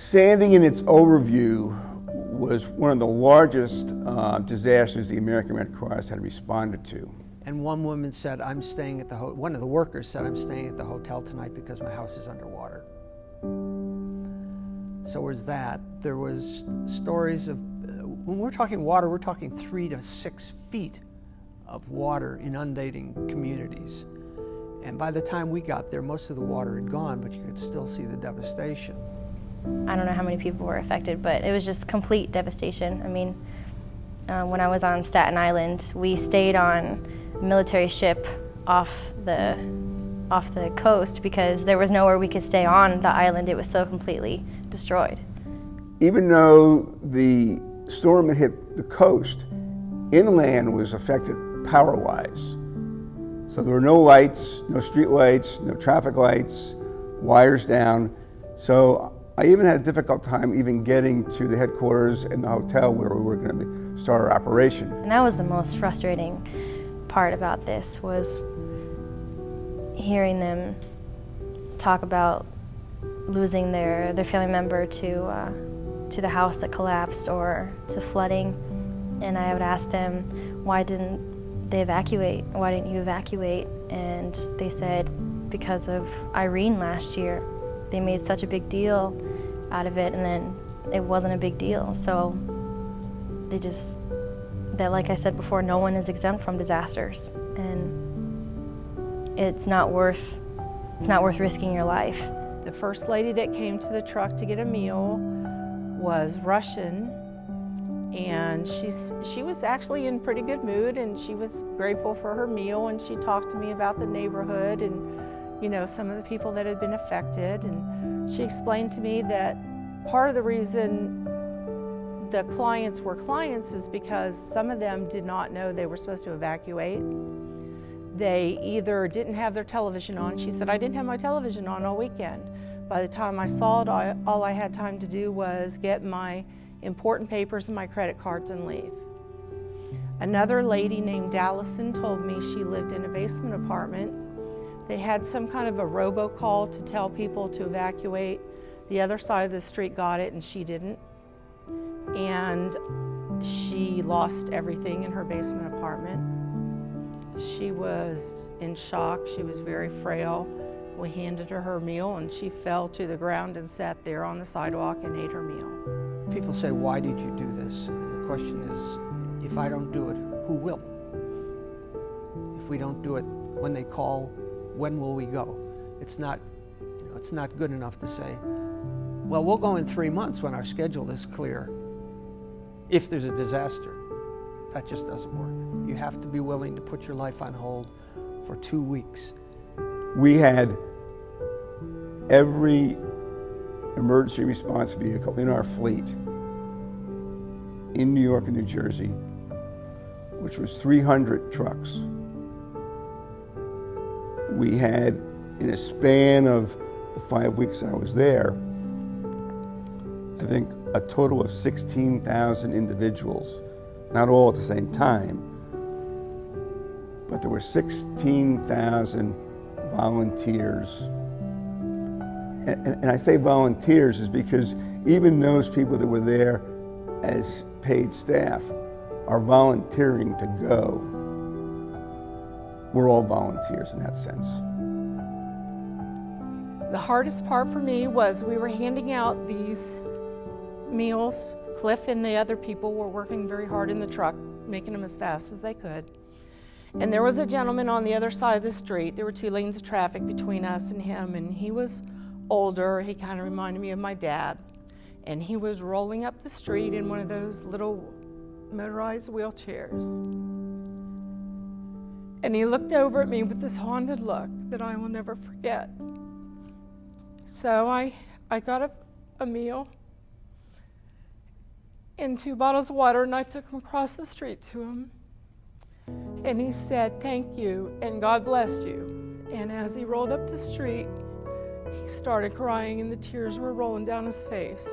Sandy, in its overview, was one of the largest disasters the American Red Cross had responded to. And one woman said, one of the workers said, I'm staying at the hotel tonight because my house is underwater. So was that. There was stories of, when we're talking water, we're talking 3 to 6 feet of water inundating communities. And by the time we got there, most of the water had gone, but you could still see the devastation. I don't know how many people were affected, but it was just complete devastation. I mean, when I was on Staten Island, we stayed on a military ship off the coast because there was nowhere we could stay on the island. It was so completely destroyed. Even though the storm had hit the coast, inland was affected power-wise. So there were no lights, no street lights, no traffic lights, wires down. So I even had a difficult time even getting to the headquarters and the hotel where we were going to start our operation. And that was the most frustrating part about this, was hearing them talk about losing their family member to the house that collapsed or to flooding. And I would ask them, why didn't they evacuate? Why didn't you evacuate? And they said, because of Irene last year. They made such a big deal out of it, and then it wasn't a big deal. So like I said before, no one is exempt from disasters, and it's not worth risking your life. The first lady that came to the truck to get a meal was Russian, and she was actually in pretty good mood, and she was grateful for her meal, and she talked to me about the neighborhood and some of the people that had been affected. And she explained to me that part of the reason the clients were clients is because some of them did not know they were supposed to evacuate. They either didn't have their television on. She said, I didn't have my television on all weekend. By the time I saw it, all I had time to do was get my important papers and my credit cards and leave. Another lady named Allison told me she lived in a basement apartment. They had some kind of a robocall to tell people to evacuate. The other side of the street got it and she didn't. And she lost everything in her basement apartment. She was in shock. She was very frail. We handed her her meal and she fell to the ground and sat there on the sidewalk and ate her meal. People say, why did you do this? And the question is, if I don't do it, who will? If we don't do it when they call, when will we go? It's not good enough to say, well, we'll go in 3 months when our schedule is clear. If there's a disaster, that just doesn't work. You have to be willing to put your life on hold for 2 weeks. We had every emergency response vehicle in our fleet in New York and New Jersey, which was 300 trucks. We had, in a span of the 5 weeks I was there, I think a total of 16,000 individuals, not all at the same time, but there were 16,000 volunteers. And I say volunteers is because even those people that were there as paid staff are volunteering to go. We're all volunteers in that sense. The hardest part for me was we were handing out these meals. Cliff and the other people were working very hard in the truck, making them as fast as they could. And there was a gentleman on the other side of the street. There were 2 lanes of traffic between us and him, and he was older. He kind of reminded me of my dad. And he was rolling up the street in one of those little motorized wheelchairs. And he looked over at me with this haunted look that I will never forget. So I got a meal and 2 bottles of water, and I took him across the street to him. And he said, thank you, and God blessed you. And as he rolled up the street, he started crying, and the tears were rolling down his face.